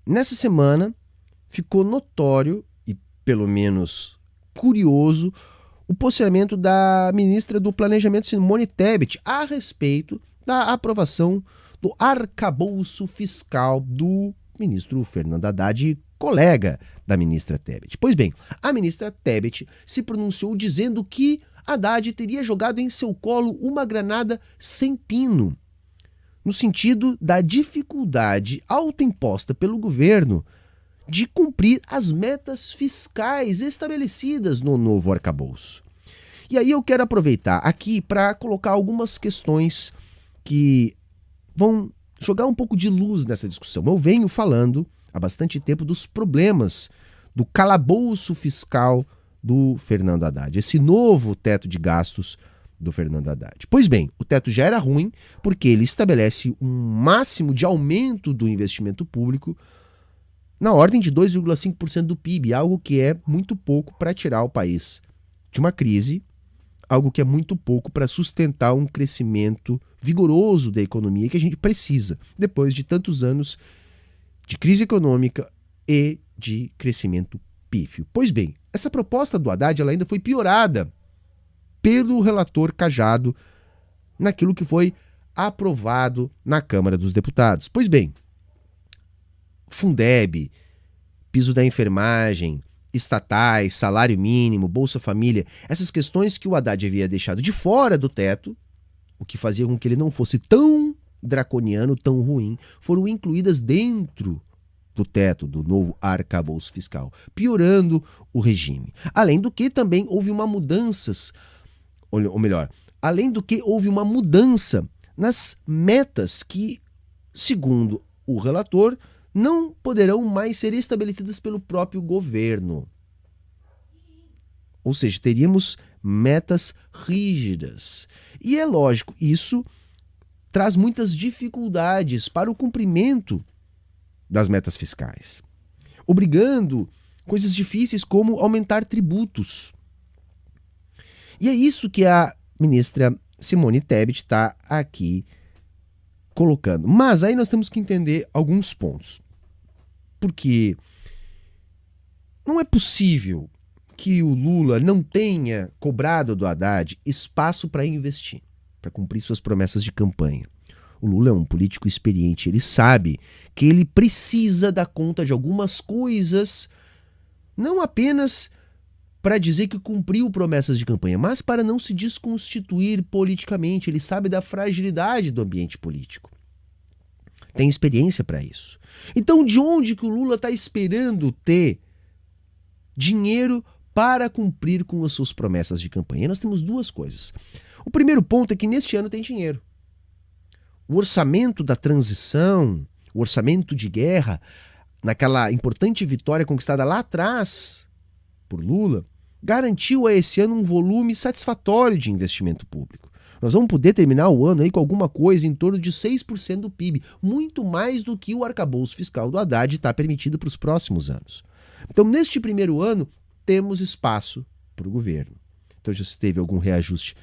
nessa semana ficou notório e pelo menos curioso o posicionamento da ministra do Planejamento, Simone Tebet, a respeito da aprovação do arcabouço fiscal do ministro Fernando Haddad, colega da ministra Tebet. Pois bem, a ministra Tebet se pronunciou dizendo que Haddad teria jogado em seu colo uma granada sem pino, no sentido da dificuldade autoimposta pelo governo de cumprir as metas fiscais estabelecidas no novo arcabouço. E aí eu quero aproveitar aqui para colocar algumas questões que vão jogar um pouco de luz nessa discussão. Eu venho falando há bastante tempo dos problemas do calabouço fiscal do Fernando Haddad, esse novo teto de gastos do Fernando Haddad. Pois bem, o teto já era ruim porque ele estabelece um máximo de aumento do investimento público na ordem de 2,5% do PIB, algo que é muito pouco para tirar o país de uma crise, algo que é muito pouco para sustentar um crescimento vigoroso da economia que a gente precisa, depois de tantos anos de crise econômica e de crescimento pífio. Pois bem, essa proposta do Haddad ela ainda foi piorada pelo relator Cajado naquilo que foi aprovado na Câmara dos Deputados. Pois bem, Fundeb, piso da enfermagem, estatais, salário mínimo, Bolsa Família, essas questões que o Haddad havia deixado de fora do teto, o que fazia com que ele não fosse tão draconiano, tão ruim, foram incluídas dentro do teto do novo arcabouço fiscal, piorando o regime. Além do que também houve uma mudanças, ou melhor, além do que houve uma mudança nas metas que, segundo o relator, não poderão mais ser estabelecidas pelo próprio governo. Ou seja, teríamos metas rígidas. E é lógico, isso traz muitas dificuldades para o cumprimento das metas fiscais, obrigando coisas difíceis como aumentar tributos. E é isso que a ministra Simone Tebet está aqui colocando. Mas aí nós temos que entender alguns pontos. Porque não é possível que o Lula não tenha cobrado do Haddad espaço para investir, para cumprir suas promessas de campanha. O Lula é um político experiente, ele sabe que ele precisa dar conta de algumas coisas, não apenas para dizer que cumpriu promessas de campanha, mas para não se desconstituir politicamente. Ele sabe da fragilidade do ambiente político. Tem experiência para isso. Então, de onde que o Lula está esperando ter dinheiro para cumprir com as suas promessas de campanha? E nós temos duas coisas. O primeiro ponto é que neste ano tem dinheiro. O orçamento da transição, o orçamento de guerra, naquela importante vitória conquistada lá atrás por Lula, garantiu a esse ano um volume satisfatório de investimento público. Nós vamos poder terminar o ano aí com alguma coisa em torno de 6% do PIB, muito mais do que o arcabouço fiscal do Haddad está permitido para os próximos anos. Então, neste primeiro ano, temos espaço para o governo. Então, já se teve algum reajuste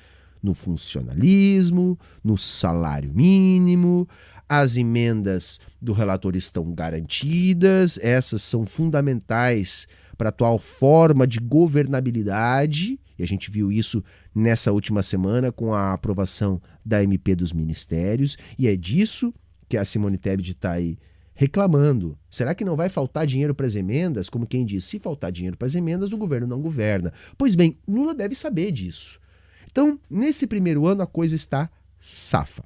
no funcionalismo, no salário mínimo, as emendas do relator estão garantidas, essas são fundamentais para a atual forma de governabilidade, e a gente viu isso nessa última semana com a aprovação da MP dos ministérios, e é disso que a Simone Tebet está aí reclamando. Será que não vai faltar dinheiro para as emendas? Como quem diz, se faltar dinheiro para as emendas, o governo não governa. Pois bem, Lula deve saber disso. Então, nesse primeiro ano, a coisa está safa.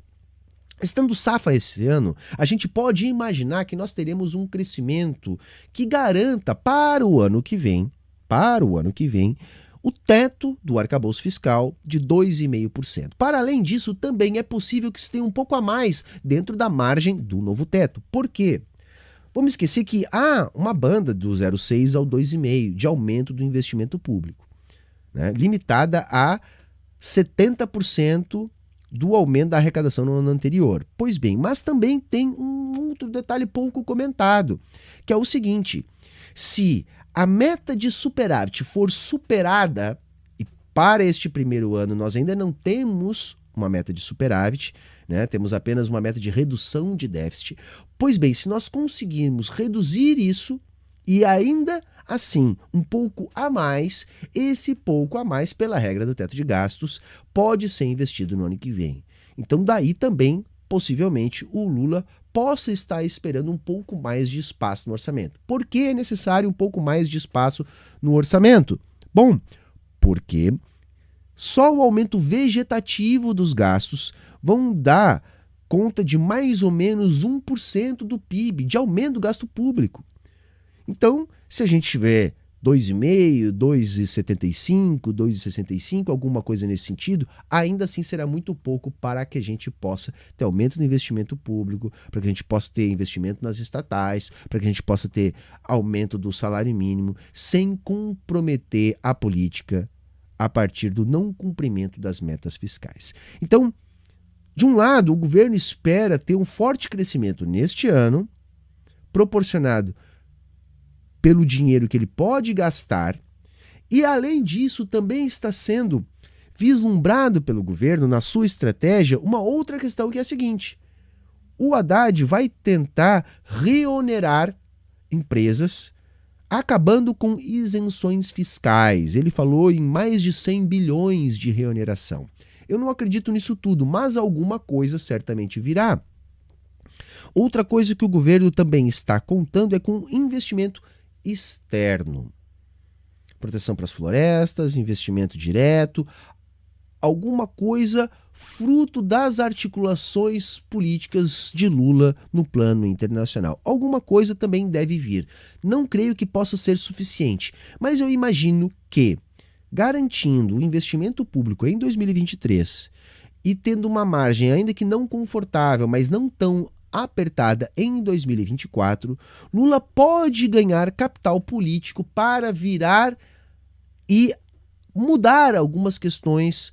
Estando safa esse ano, a gente pode imaginar que nós teremos um crescimento que garanta para o ano que vem, o teto do arcabouço fiscal de 2,5%. Para além disso, também é possível que se tenha um pouco a mais dentro da margem do novo teto. Por quê? Vamos esquecer que há uma banda do 0,6 ao 2,5% de aumento do investimento público, né, limitada a 70% do aumento da arrecadação no ano anterior. Pois bem, mas também tem um outro detalhe pouco comentado, que é o seguinte: se a meta de superávit for superada, e para este primeiro ano nós ainda não temos uma meta de superávit, né? Temos apenas uma meta de redução de déficit. Pois bem, se nós conseguirmos reduzir isso e ainda assim um pouco a mais, esse pouco a mais, pela regra do teto de gastos, pode ser investido no ano que vem. Então daí também, possivelmente, o Lula possa estar esperando um pouco mais de espaço no orçamento. Por que é necessário um pouco mais de espaço no orçamento? Bom, porque só o aumento vegetativo dos gastos vão dar conta de mais ou menos 1% do PIB, de aumento do gasto público. Então, se a gente tiver 2,5, 2,75, 2,65, alguma coisa nesse sentido, ainda assim será muito pouco para que a gente possa ter aumento no investimento público, para que a gente possa ter investimento nas estatais, para que a gente possa ter aumento do salário mínimo, sem comprometer a política a partir do não cumprimento das metas fiscais. Então, de um lado, o governo espera ter um forte crescimento neste ano, proporcionado pelo dinheiro que ele pode gastar, e além disso também está sendo vislumbrado pelo governo na sua estratégia uma outra questão, que é a seguinte: o Haddad vai tentar reonerar empresas acabando com isenções fiscais. Ele falou em mais de 100 bilhões de reoneração. Eu não acredito nisso tudo, mas alguma coisa certamente virá. Outra coisa que o governo também está contando é com investimento externo. Proteção para as florestas, investimento direto, alguma coisa fruto das articulações políticas de Lula no plano internacional. Alguma coisa também deve vir. Não creio que possa ser suficiente, mas eu imagino que, garantindo o investimento público em 2023 e tendo uma margem ainda que não confortável, mas não tão apertada em 2024, Lula pode ganhar capital político para virar e mudar algumas questões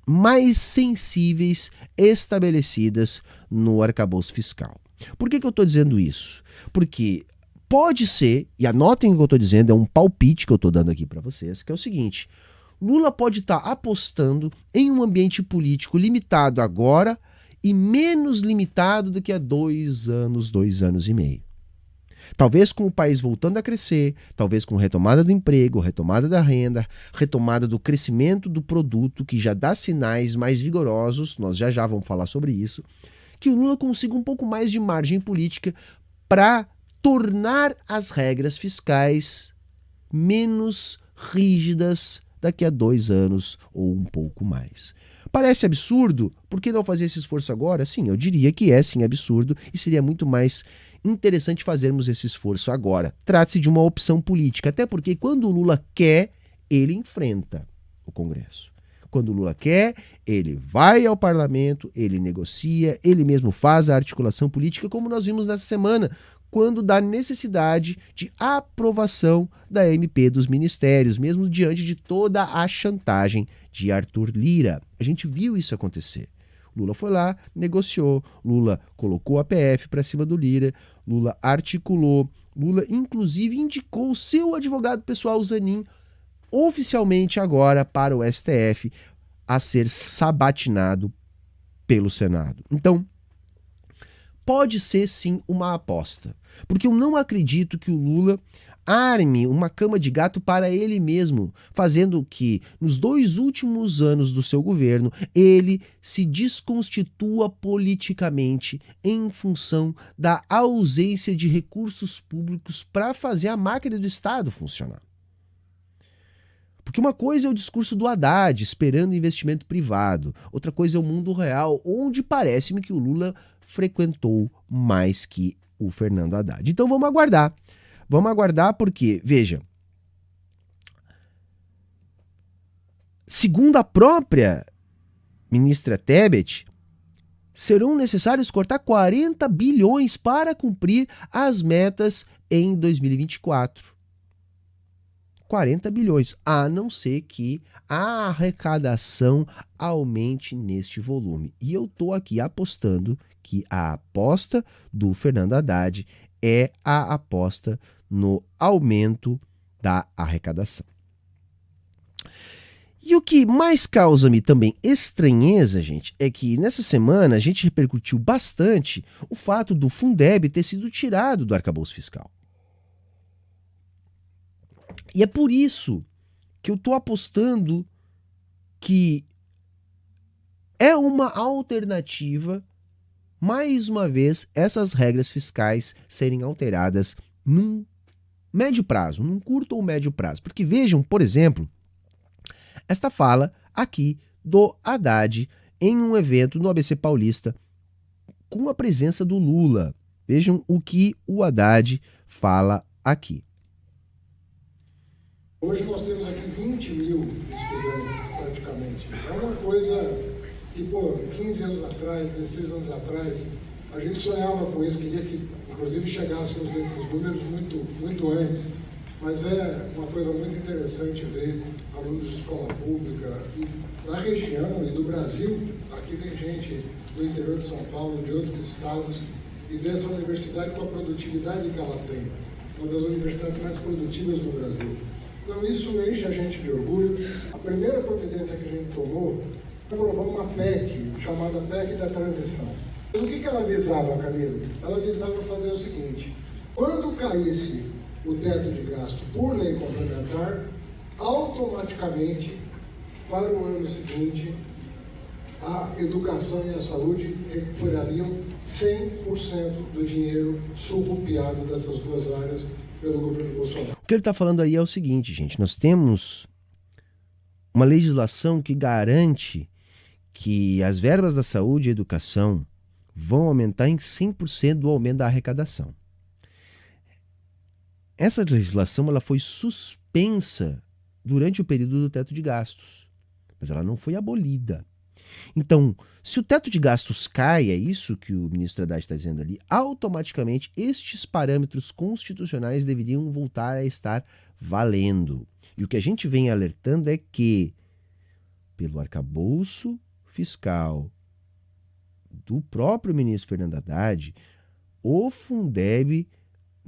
mais sensíveis estabelecidas no arcabouço fiscal. Por que eu estou dizendo isso? Porque pode ser, e anotem o que eu estou dizendo, é um palpite que eu estou dando aqui para vocês, que é o seguinte: Lula pode estar apostando em um ambiente político limitado agora e menos limitado do que há 2 anos e meio. Talvez com o país voltando a crescer, talvez com retomada do emprego, retomada da renda, retomada do crescimento do produto, que já dá sinais mais vigorosos, nós já vamos falar sobre isso, que o Lula consiga um pouco mais de margem política para tornar as regras fiscais menos rígidas daqui a 2 anos ou um pouco mais. Parece absurdo? Por que não fazer esse esforço agora? Sim, eu diria que é sim absurdo e seria muito mais interessante fazermos esse esforço agora. Trata-se de uma opção política, até porque quando o Lula quer, ele enfrenta o Congresso. Quando o Lula quer, ele vai ao parlamento, ele negocia, ele mesmo faz a articulação política, como nós vimos nessa semana, quando dá necessidade de aprovação da MP dos ministérios, mesmo diante de toda a chantagem de Arthur Lira. A gente viu isso acontecer. Lula foi lá, negociou, Lula colocou a PF para cima do Lira, Lula articulou, Lula inclusive indicou o seu advogado pessoal, Zanin, oficialmente agora para o STF a ser sabatinado pelo Senado. Então, pode ser sim uma aposta, porque eu não acredito que o Lula arme uma cama de gato para ele mesmo, fazendo que, nos 2 últimos anos do seu governo, ele se desconstitua politicamente em função da ausência de recursos públicos para fazer a máquina do Estado funcionar. Porque uma coisa é o discurso do Haddad, esperando investimento privado. Outra coisa é o mundo real, onde parece-me que o Lula frequentou mais que o Fernando Haddad. Então vamos aguardar. Vamos aguardar porque, veja, segundo a própria ministra Tebet, serão necessários cortar 40 bilhões para cumprir as metas em 2024. 40 bilhões, a não ser que a arrecadação aumente neste volume. E eu estou aqui apostando que a aposta do Fernando Haddad é a aposta no aumento da arrecadação. E o que mais causa-me também estranheza, gente, é que nessa semana a gente repercutiu bastante o fato do Fundeb ter sido tirado do arcabouço fiscal. E é por isso que eu estou apostando que é uma alternativa, mais uma vez, essas regras fiscais serem alteradas num médio prazo, num curto ou médio prazo. Porque vejam, por exemplo, esta fala aqui do Haddad em um evento no ABC Paulista com a presença do Lula. Vejam o que o Haddad fala aqui. Hoje nós temos aqui 20 mil estudantes, praticamente. É uma coisa que, 15 anos atrás, 16 anos atrás, a gente sonhava com isso, queria que, inclusive, chegássemos nesses números muito antes. Mas é uma coisa muito interessante ver alunos de escola pública e da região e do Brasil. Aqui vem gente do interior de São Paulo, de outros estados, e ver essa universidade com a produtividade que ela tem. Uma das universidades mais produtivas do Brasil. Então isso enche a gente de orgulho. A primeira providência que a gente tomou foi aprovar uma PEC, chamada PEC da Transição. O que ela visava, Camilo? Ela visava fazer o seguinte: quando caísse o teto de gasto por lei complementar, automaticamente, para o ano seguinte, a educação e a saúde recuperariam 100% do dinheiro surrupiado dessas duas áreas pelo governo Bolsonaro. O que ele está falando aí é o seguinte, gente: nós temos uma legislação que garante que as verbas da saúde e educação vão aumentar em 100% do aumento da arrecadação. Essa legislação ela foi suspensa durante o período do teto de gastos, mas ela não foi abolida. Então, se o teto de gastos cai, é isso que o ministro Haddad está dizendo ali, automaticamente estes parâmetros constitucionais deveriam voltar a estar valendo. E o que a gente vem alertando é que, pelo arcabouço fiscal do próprio ministro Fernando Haddad, o Fundeb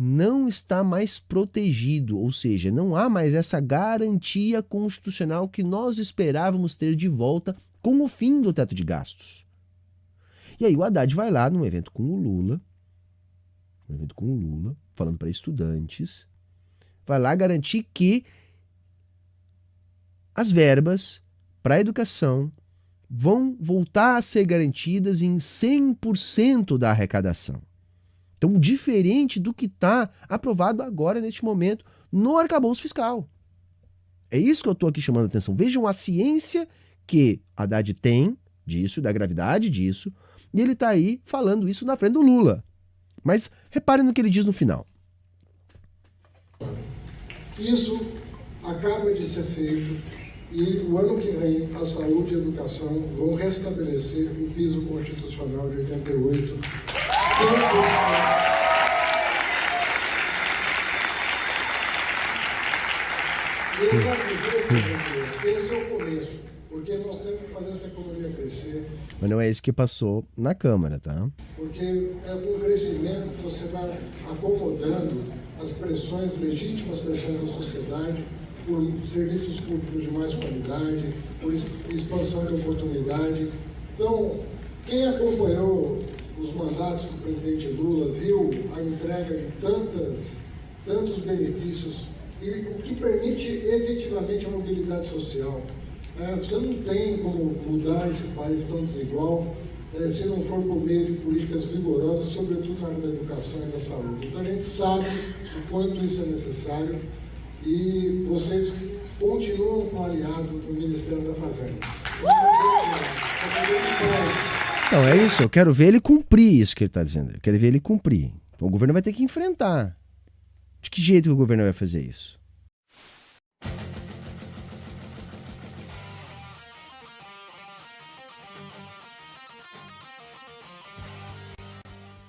não está mais protegido, ou seja, não há mais essa garantia constitucional que nós esperávamos ter de volta com o fim do teto de gastos. E aí o Haddad vai lá num evento com o Lula, falando para estudantes, vai lá garantir que as verbas para a educação vão voltar a ser garantidas em 100% da arrecadação. Então, diferente do que está aprovado agora, neste momento, no arcabouço fiscal. É isso que eu estou aqui chamando a atenção. Vejam a ciência que Haddad tem disso, da gravidade disso, e ele está aí falando isso na frente do Lula. Mas reparem no que ele diz no final. Isso acaba de ser feito e o ano que vem a saúde e a educação vão restabelecer o piso constitucional de 88. Eu já dizer, esse é o começo, porque nós temos que fazer essa economia crescer. Mas não é isso que passou na Câmara, tá? Porque é com o crescimento que você vai acomodando as pressões, legítimas pressões da sociedade, por serviços públicos de mais qualidade, por expansão de oportunidade. Então, quem acompanhou os mandatos do presidente Lula viu a entrega de tantos benefícios, e o que permite efetivamente a mobilidade social. Você não tem como mudar esse país tão desigual se não for por meio de políticas vigorosas, sobretudo na área da educação e da saúde. Então a gente sabe o quanto isso é necessário e vocês continuam com aliado no Ministério da Fazenda. Então é isso, eu quero ver ele cumprir isso que ele está dizendo. Eu quero ver ele cumprir. Então o governo vai ter que enfrentar. De que jeito que o governo vai fazer isso?